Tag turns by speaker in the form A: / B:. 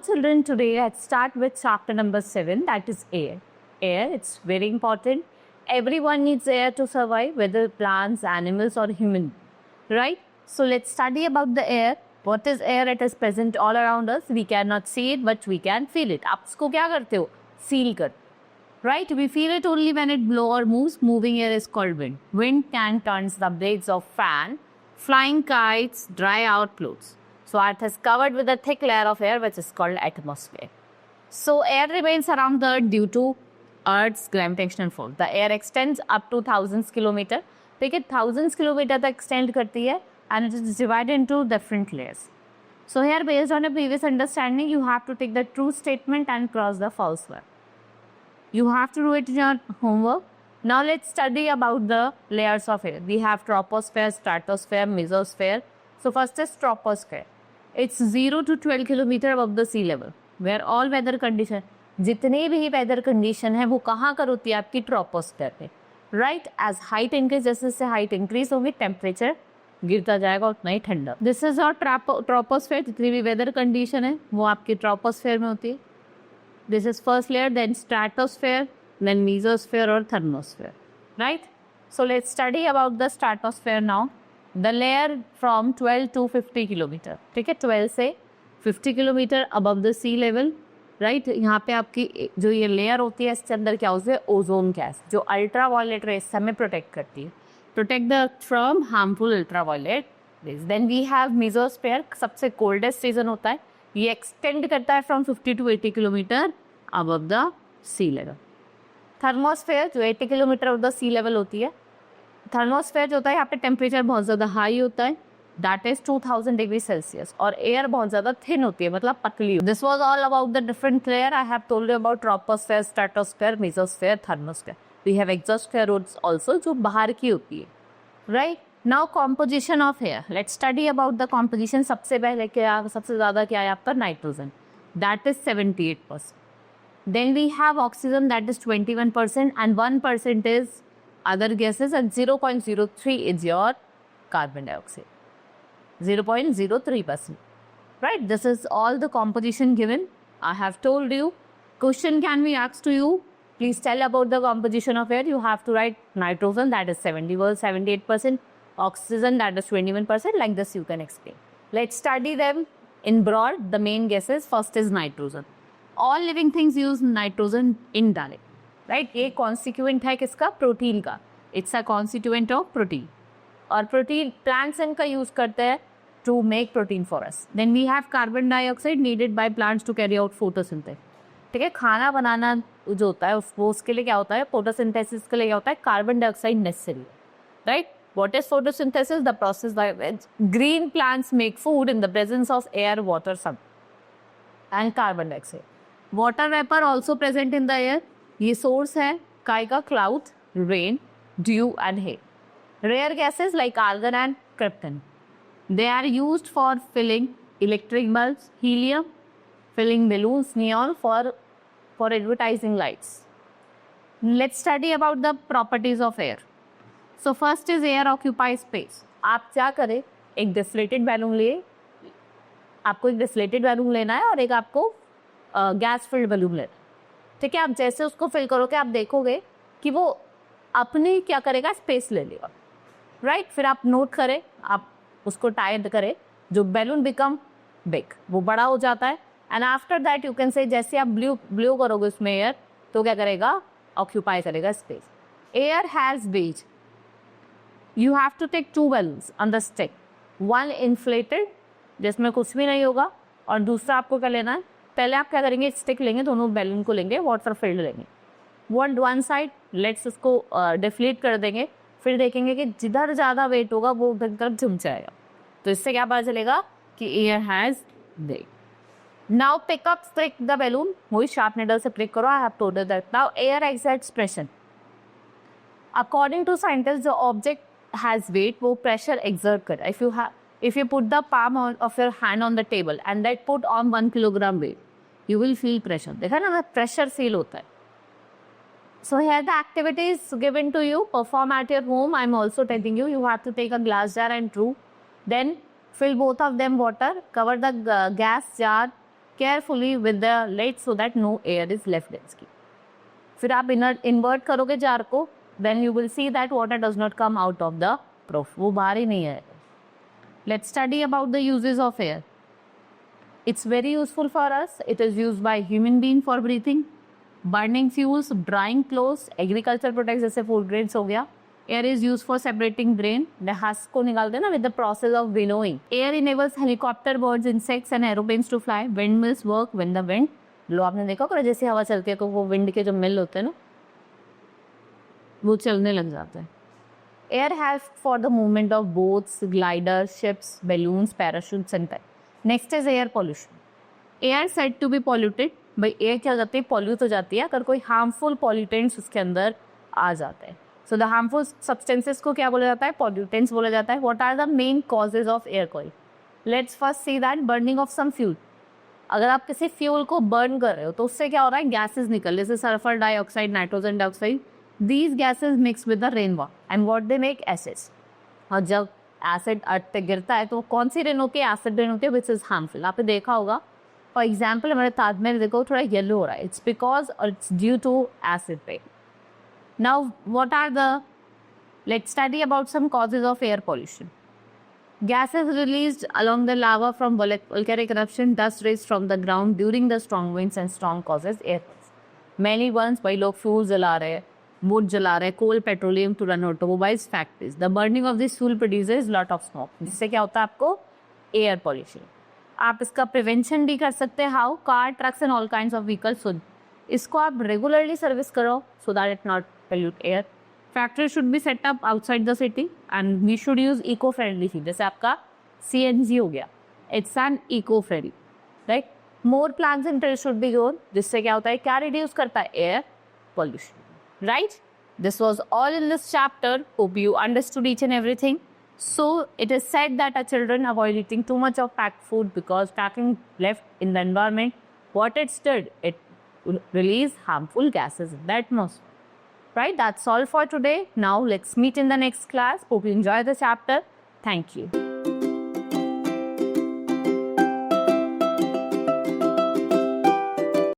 A: children, today let's start with chapter number 7, that is air. Air, it's very important. Everyone needs air to survive, whether plants, animals or human, right? So let's study about the air. What is air? It is present all around us. We cannot see it, but we can feel it. आप इसको क्या करते हो? Feel कर. Right? We feel it only when it blows or moves. Moving air is called wind. Wind can turn the blades of fan, flying kites, dry out clothes. So Earth is covered with a thick layer of air which is called atmosphere. So air remains around the Earth due to Earth's gravitational force. The air extends up to thousands kilometer. ठीक है, thousands kilometer तक extend करती है and it is divided into different layers. So here, based on a previous understanding, you have to take the true statement and cross the false one. You have to do it in your homework. Now let's study about the layers of air. We have troposphere, stratosphere, mesosphere. So first is troposphere. It's 0 to 12 kilometer above the sea level, where all weather condition, जितने भी weather condition है वो कहाँ कर होती है आपकी troposphere पे, right? As height increase, जैसे जैसे height increase होगी temperature गिरता जाएगा उतना ही ठंडा. This is our troposphere. जितनी भी weather condition है वो आपकी troposphere में होती है. This is first layer, then stratosphere, then mesosphere or thermosphere, right? So let's study about the stratosphere now. The layer from 12 to 50 kilometer. ठीक है, 12 से 50 kilometer above the sea level, right? यहाँ पे आपकी जो ये layer होती है इसके अंदर क्या होती है? ओजोन गैस, जो अल्ट्रावायलेट रेज से हमें प्रोटेक्ट करती है. Protect the from harmful ultraviolet rays. Then we have mesosphere, सबसे coldest region होता है. ये extend करता है from 50 to 80 kilometer above the sea level. Thermosphere जो 80 kilometer above the sea level होती है. Thermosphere जो होता है यहाँ पे टेम्परेचर बहुत ज़्यादा हाई होता है, that is 2000 डिग्री सेल्सियस, और एयर बहुत ज़्यादा थिन होती है, मतलब पतली. This was all about the different layer. I have told you about troposphere, stratosphere, mesosphere, thermosphere. We have exosphere also जो बाहर की होती है, right? Now composition of air. Let's study about the composition. सबसे पहले क्या, सबसे ज़्यादा क्या है आपका? Nitrogen, that is 78%. Then we have oxygen, that is 21%, and 1% is other gases, and 0.03 is your carbon dioxide. 0.03%. Right? This is all the composition given. I have told you. Question can be asked to you. Please tell about the composition of air. You have to write nitrogen, that is 78%, oxygen, that is 21%. Like this you can explain. Let's study them in broad. The main gases. First is nitrogen. All living things use nitrogen indirectly. Right, ये constituent है किसका? Protein का. It's a constituent of protein, और protein plants इनका use करते हैं to make protein for us. Then we have carbon dioxide needed by plants to carry out photosynthesis. ठीक है, खाना बनाना जो होता है वो उसके लिए क्या होता है? फोटोसिंथेसिस के लिए क्या होता है? Carbon dioxide necessary, right? What is photosynthesis? The process by which green plants make food in the presence of air, water, sun and carbon dioxide. Water vapour also present in the air. ये source है काय का? Cloud, rain, dew and hail. Rare gases like argon and krypton, they are used for filling electric bulbs, helium, filling balloons, neon for advertising lights. Let's study about the properties of air. So first is air occupy space. आप क्या करें? एक deflated balloon लिए, आपको एक deflated balloon लेना है और एक आपको गैस फिल्ड बैलून लेना है. ठीक है, आप जैसे उसको फिल करोगे आप देखोगे कि वो अपनी क्या करेगा? स्पेस ले लेगा, राइट? फिर आप नोट करें, आप उसको टाइट करें, जो बैलून बिकम बिग, वो बड़ा हो जाता है. And after that you can say, जैसे आप ब्लू करोगे उसमें एयर, तो क्या करेगा? ऑक्यूपाई करेगा space. Air has weight. You have to take 2 balloons on the stick, one inflated जिसमें कुछ भी नहीं होगा, और दूसरा आपको क्या लेना है? पहले आप क्या करेंगे? स्टिक लेंगे, दोनों बैलून को लेंगे, वाटर फील्ड लेंगे, वन साइड, लेट्स उसको डिफ्लेट कर देंगे. फिर देखेंगे कि जिधर ज़्यादा वेट होगा वो उधर तरफ झुम जाएगा. तो इससे क्या पता चलेगा कि air has weight. Now pick up, prick the balloon. वही शार्प नीडल से प्रिक करो. I have told that. Now air exerts pressure. According to scientist, जो ऑब्जेक्ट हैज़ वेट वो प्रेशर एक्सर्ट करे. If you put the palm of your hand on the table and that put on 1 kilogram weight, you will feel pressure. देखा ना, pressure feel होता है. So here the activities given to you. Perform at your home. I'm also telling you, you have to take a glass jar and true. Then fill both of them water. Cover the gas jar. carefully with the lid so that no air is left inside. फिर आप invert करोगे jar को, then you will see that water does not come out of the proof. वो बाहर ही नहीं आएगा. Let's study about the uses of air. It's very useful for us. It is used by human being for breathing, burning fuels, drying clothes, agriculture products जैसे food grains हो गया. Air is used for separating grain. The husk को निकालते हैं ना with the process of winnowing. Air enables helicopter, birds, insects and aeroplanes to fly. Windmills work when the wind. लो आपने देखा होगा जैसे हवा चलती है तो वो wind के जो mill होते हैं ना वो चलने लग जाते हैं. Air has for the movement of boats, gliders, ships, balloons, parachutes and type. Next is air pollution. Air said to be polluted. भाई एयर क्या हो जाती है, पॉल्यूट हो जाती है अगर कोई हार्मफुल पॉल्यूटेंट्स उसके अंदर आ जाते हैं. सो द हार्मफुल सब्सटेंसेस को क्या बोला जाता है, पॉल्यूटेंट्स बोला जाता है. What are the main causes of air quality? Let's first see that burning of some fuel. अगर आप किसी फ्यूल को बर्न कर रहे हो तो उससे क्या हो रहा है, गैसेज निकल रहे, जैसे sulphur dioxide, nitrogen dioxide. These gases mix with the rain water and what they make acids. और जब एसिड अर्थ पे गिरता है तो कौन सी रेन होती है, एसिड रेन होती है विच इज हार्मफुल. आपने देखा होगा फॉर एग्जाम्पल हमारे ताजमहल देखो थोड़ा येलो हो रहा है, it's because it's due to acid rain. Now what are the, let's study about some causes of air pollution. Gases released along the lava from volcanic eruption, dust raised from the ground during the strong winds and storm causes air pollution. Many ones by लोग fuel जला रहे हैं, wood जला रहे हैं, coal, petroleum to run automobiles, factories. The burning of this fuel produces lot of smoke. जिससे क्या होता है आपको air pollution. आप इसका prevention भी कर सकते हैं. How? Car, trucks and all kinds of vehicles. So इसको आप regularly service करो so that it not pollute air. Factories should be set up outside the city and we should use eco-friendly fuel. जैसे आपका CNG हो गया, it's an eco-friendly, right? More plants and trees should be grown. जिससे क्या होता है, क्या reduce करता है, air pollution, right? This was all in this chapter. Hope you understood each and everything. So it is said that our children avoid eating too much of packed food because packing left in the environment, what it did, it released harmful gases in the atmosphere. Right, that's all for today. Now let's meet in the next class. Hope you enjoy the chapter. Thank you.